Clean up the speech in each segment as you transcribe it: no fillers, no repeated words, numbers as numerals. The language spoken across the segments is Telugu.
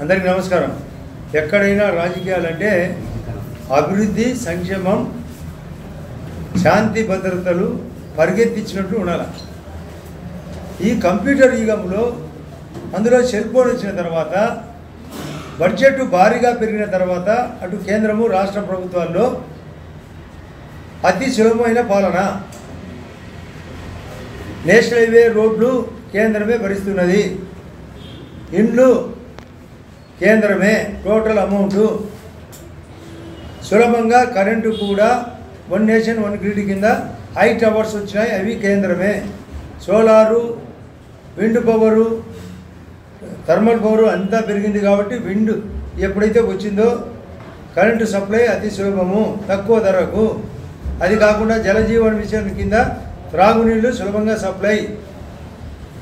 అందరికీ నమస్కారం. ఎక్కడైనా రాజకీయాలంటే అభివృద్ధి, సంక్షేమం, శాంతి భద్రతలు పరిగెత్తించినట్లు ఉండాలి. ఈ కంప్యూటర్ యుగంలో అందులో సెల్ ఫోన్ వచ్చిన తర్వాత, బడ్జెట్ భారీగా పెరిగిన తర్వాత అటు కేంద్రము రాష్ట్ర ప్రభుత్వాల్లో అతి సులభమైన పాలన. నేషనల్ హైవే రోడ్లు కేంద్రమే భరిస్తున్నది, ఇండ్లు కేంద్రమే, టోటల్ అమౌంట్ సులభంగా. కరెంటు కూడా వన్ నేషన్ వన్ గ్రిడ్ కింద 8 టవర్స్ వచ్చినాయి, అవి కేంద్రమే. Solar, wind power, thermal power అంతా పెరిగింది కాబట్టి విండ్ ఎప్పుడైతే వచ్చిందో కరెంటు సప్లై అతి సులభము, తక్కువ ధరకు. అది కాకుండా జలజీవన మిషన్ కింద త్రాగునీళ్ళు సులభంగా సప్లై.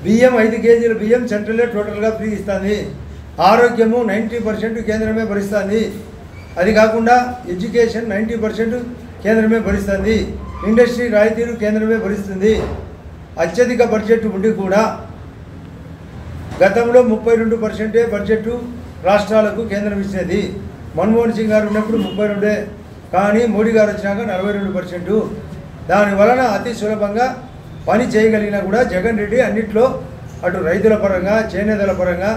బియ్యం 5 కేజీల బియ్యం సెంట్రలే టోటల్గా ఫ్రీ ఇస్తుంది. ఆరోగ్యము 90% కేంద్రమే భరిస్తుంది. అది కాకుండా ఎడ్యుకేషన్ 90% కేంద్రమే భరిస్తుంది. ఇండస్ట్రీ రాయితీలు కేంద్రమే భరిస్తుంది. అత్యధిక బడ్జెట్ ఉండి కూడా గతంలో 32% బడ్జెట్ రాష్ట్రాలకు కేంద్రం ఇచ్చేది. మన్మోహన్ సింగ్ గారు ఉన్నప్పుడు 32, కానీ మోడీ గారు వచ్చినాక 42%. దానివలన అతి సులభంగా పని చేయగలిగినా కూడా జగన్ రెడ్డి అన్నిట్లో అటు రైతుల పరంగా, చేనేతల పరంగా,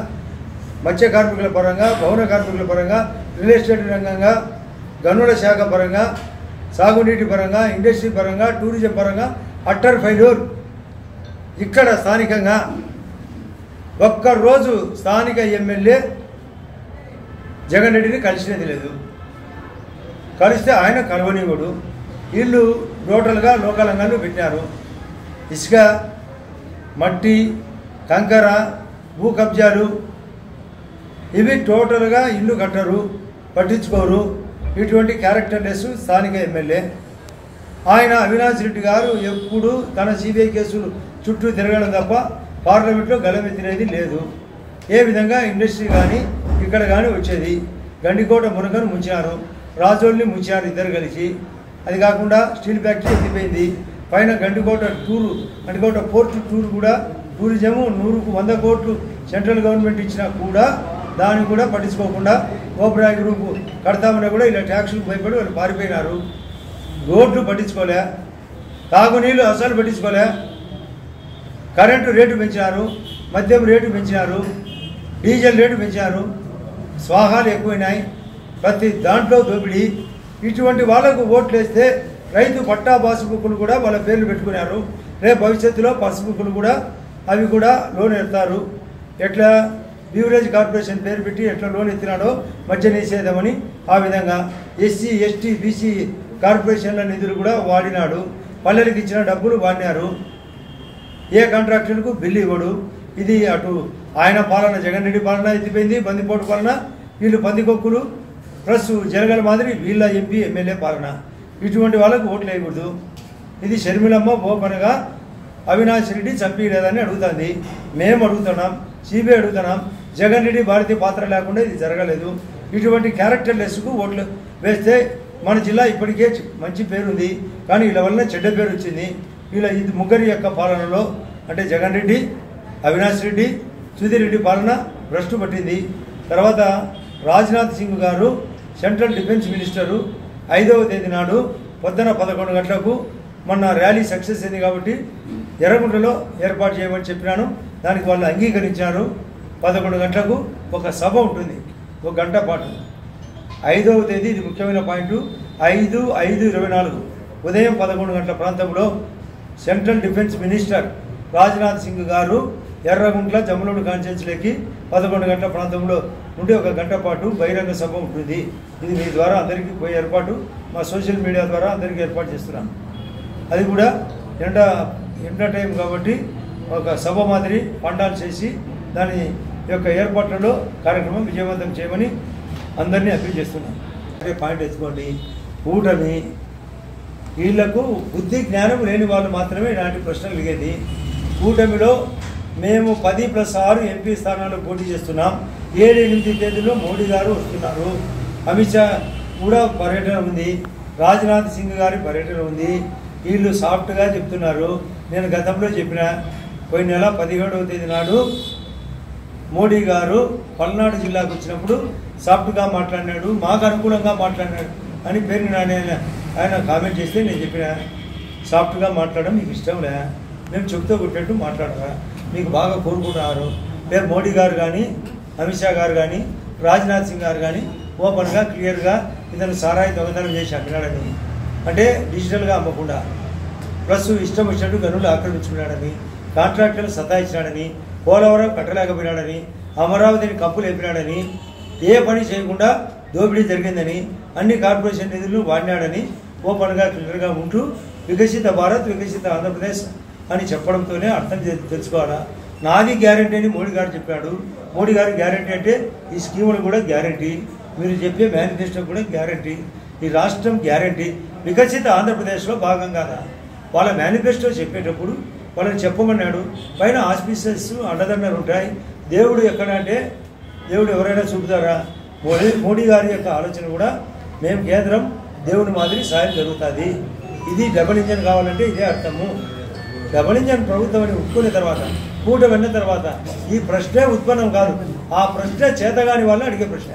మత్స్య కార్మికుల పరంగా, భవన కార్మికుల పరంగా, రియల్ ఎస్టేట్ రంగంగా, గనుల శాఖ పరంగా, సాగునీటి పరంగా, ఇండస్ట్రీ పరంగా, టూరిజం పరంగా అట్టర్ ఫెయిల్యూర్. ఇక్కడ స్థానికంగా ఒక్కరోజు స్థానిక ఎమ్మెల్యే జగన్ రెడ్డిని కలిసినది లేదు. కలిస్తే ఆయన కలవనివ్వడు. వీళ్ళు టోటల్గా లోకలంగాను పెట్టినారు. ఇసుక, మట్టి, కంకర, భూ కబ్జాలు, ఇవి టోటల్గా ఇల్లు కట్టరు, పట్టించుకోరు. ఇటువంటి క్యారెక్టర్లెస్ స్థానిక ఎమ్మెల్యే. ఆయన అవినాష్ రెడ్డి గారు ఎప్పుడు తన సిబిఐ కేసులు చుట్టూ తిరగడం తప్ప పార్లమెంట్లో గలమెత్తినది లేదు. ఏ విధంగా ఇండస్ట్రీ కానీ ఇక్కడ కానీ వచ్చేది. గండికోట మునకను ముంచారు, రాజోల్ని ముంచారు ఇద్దరు కలిసి. అది కాకుండా స్టీల్ ఫ్యాక్టరీ ఎత్తిపోయింది. పైన గండికోట పోర్ట్ టూర్ కూడా టూరిజము 100 కోట్లు సెంట్రల్ గవర్నమెంట్ ఇచ్చినా కూడా దాన్ని కూడా పట్టించుకోకుండా ఓబ్రాయ్ గ్రూపు కడతామన్నా కూడా ఇలా ట్యాక్సులు భయపడి వాళ్ళు పారిపోయినారు. రోడ్లు పట్టించుకోలే, తాగునీళ్ళు అసలు పట్టించుకోలే. కరెంటు రేటు పెంచినారు, మద్యం రేటు పెంచినారు, డీజిల్ రేటు పెంచారు, స్వాహాలు ఎక్కువైనాయి, ప్రతి దాంట్లో దోపిడీ. ఇటువంటి వాళ్ళకు ఓట్లు వేస్తే రైతు పట్టా పాస్బుక్లు కూడా వాళ్ళ పేర్లు పెట్టుకున్నారు. రేపు భవిష్యత్తులో పాస్బుక్లు కూడా అవి కూడా లోన్ ఎత్తారు. ఎట్లా బ్యూరేజ్ కార్పొరేషన్ పేరు పెట్టి ఎట్లా లోన్ ఎత్తినాడో మధ్య నిషేధమని, ఆ విధంగా ఎస్సీ, ఎస్టీ, బీసీ కార్పొరేషన్ల నిధులు కూడా వాడినాడు. పల్లెలకు ఇచ్చిన డబ్బులు వాడినారు. ఏ కాంట్రాక్టర్కు బిల్లు ఇవ్వడు. ఇది అటు ఆయన పాలన, జగన్ రెడ్డి పాలన ఎత్తిపోయింది, బందిపోటు పాలన. వీళ్ళు పందికొక్కులు ప్లస్ జరగల మాదిరి వీళ్ళ ఎంపీ, ఎమ్మెల్యే పాలన. ఇటువంటి వాళ్ళకు ఓట్లు వేయకూడదు. ఇది షర్మిలమ్మ ఓపెన్గా అవినాష్ రెడ్డి చంపలేదని అడుగుతుంది. మేము అడుగుతున్నాం, సిబిఐ అడుగుతున్నాం. జగన్ రెడ్డి భారతీయ పాత్ర లేకుండా ఇది జరగలేదు. ఇటువంటి క్యారెక్టర్లెస్కు ఓట్లు వేస్తే మన జిల్లా ఇప్పటికే మంచి పేరుంది, కానీ వీళ్ళ వల్ల చెడ్డ పేరు వచ్చింది. వీళ్ళ ఇది ముగ్గురి యొక్క పాలనలో అంటే జగన్ రెడ్డి, అవినాష్ రెడ్డి, సుధీర్ రెడ్డి పాలన భ్రష్టు పట్టింది. తర్వాత రాజ్నాథ్ సింగ్ గారు సెంట్రల్ డిఫెన్స్ మినిస్టరు 5వ తేదీ నాడు పొద్దున 11 గంటలకు మొన్న ర్యాలీ సక్సెస్ అయింది కాబట్టి ఎర్రగుంటలో ఏర్పాటు చేయమని చెప్పినాను. దానికి వాళ్ళు అంగీకరించారు. 11 గంటలకు ఒక సభ ఉంటుంది, 1 గంట పాటు. 5వ తేదీ, ఇది ముఖ్యమైన పాయింట్, 5/5/24 ఉదయం 11 గంటల ప్రాంతంలో central defence minister Rajnath Singh గారు ఎర్రగుంట్ల జమ్మలూరు కాన్స్టిట్యున్సీలోకి 11 గంటల ప్రాంతంలో ఉండి 1 గంట పాటు బహిరంగ సభ ఉంటుంది. ఇది మీ ద్వారా అందరికీ పోయే ఏర్పాటు, మా సోషల్ మీడియా ద్వారా అందరికీ ఏర్పాటు చేస్తున్నాను. అది కూడా ఎండ టైం కాబట్టి ఒక సభ మాదిరి పండాలు చేసి దాని యొక్క ఏర్పాట్లలో కార్యక్రమం విజయవంతం చేయమని అందరినీ అప్పీల్ చేస్తున్నాను. అదే పాయింట్ ఎత్తుకోండి. కూటమి వీళ్లకు బుద్ధి జ్ఞానం లేని వాళ్ళు మాత్రమే ఇలాంటి ప్రశ్నలు అడిగేది. కూటమిలో మేము 10+6 ఎంపీ స్థానాల్లో పోటీ చేస్తున్నాం. 7-8 తేదీలో మోడీ గారు వస్తున్నారు. అమిత్ షా కూడా పర్యటన ఉంది, రాజ్నాథ్ సింగ్ గారి పర్యటన ఉంది. వీళ్ళు సాఫ్ట్గా చెప్తున్నారు. నేను గతంలో చెప్పిన పోయిన నెల 17వ తేదీ నాడు మోడీ గారు పల్నాడు జిల్లాకు వచ్చినప్పుడు సాఫ్ట్గా మాట్లాడినాడు, మాకు అనుకూలంగా మాట్లాడినాడు అని పేరు ఆయన కామెంట్ చేస్తే నేను చెప్పిన సాఫ్ట్గా మాట్లాడడం మీకు ఇష్టంలే, మేము చెప్తూ కొట్టేట్టు మాట్లాడరా, మీకు బాగా కోరుకుంటున్నారు. రేపు మోడీ గారు కానీ అమిత్ షా గారు కానీ రాజ్నాథ్ సింగ్ గారు కానీ ఓపెన్గా క్లియర్గా ఇతను సారాయి దొంగతనం చేసి అమ్మినాడని, అంటే డిజిటల్గా అమ్మకుండా, ప్లస్ ఇష్టం వచ్చినట్టు గనులు ఆక్రమించుకున్నాడని, కాంట్రాక్టర్లు సతాయించినాడని, పోలవరం కట్టలేకపోయినాడని, అమరావతిని కప్పులు లేపినాడని, ఏ పని చేయకుండా దోపిడీ జరిగిందని, అన్ని కార్పొరేషన్ నిధులు వాడినాడని ఓపెన్గా క్లియర్గా ఉంటూ వికసిత భారత్ వికసిత ఆంధ్రప్రదేశ్ అని చెప్పడంతోనే అర్థం తెలుసుకోవాలా. నాది గ్యారంటీ అని మోడీ గారు చెప్పాడు. మోడీ గారి గ్యారంటీ అంటే ఈ స్కీములు కూడా గ్యారంటీ, మీరు చెప్పే మేనిఫెస్టో కూడా గ్యారంటీ, ఈ రాష్ట్రం గ్యారంటీ వికసిత ఆంధ్రప్రదేశ్లో భాగం కాదా? వాళ్ళ మేనిఫెస్టో చెప్పేటప్పుడు వాళ్ళని చెప్పమన్నాడు. పైన ఆస్పిషియస్ అండదండలు ఉంటాయి. దేవుడు ఎక్కడ అంటే దేవుడు ఎవరైనా చూపుతారా? మోడీ గారి యొక్క ఆలోచన కూడా మేము కేంద్రం దేవుని మాదిరి సాయం జరుగుతుంది. ఇది డబుల్ ఇంజన్ కావాలంటే ఇదే అర్థము. డబుల్ ఇంజన్ ప్రభుత్వం అని ఒప్పుకునే తర్వాత కూట విన్న తర్వాత ఈ ప్రశ్నే ఉత్పన్నం కాదు. ఆ ప్రశ్న చేతగాని వాళ్ళు అడిగే ప్రశ్న.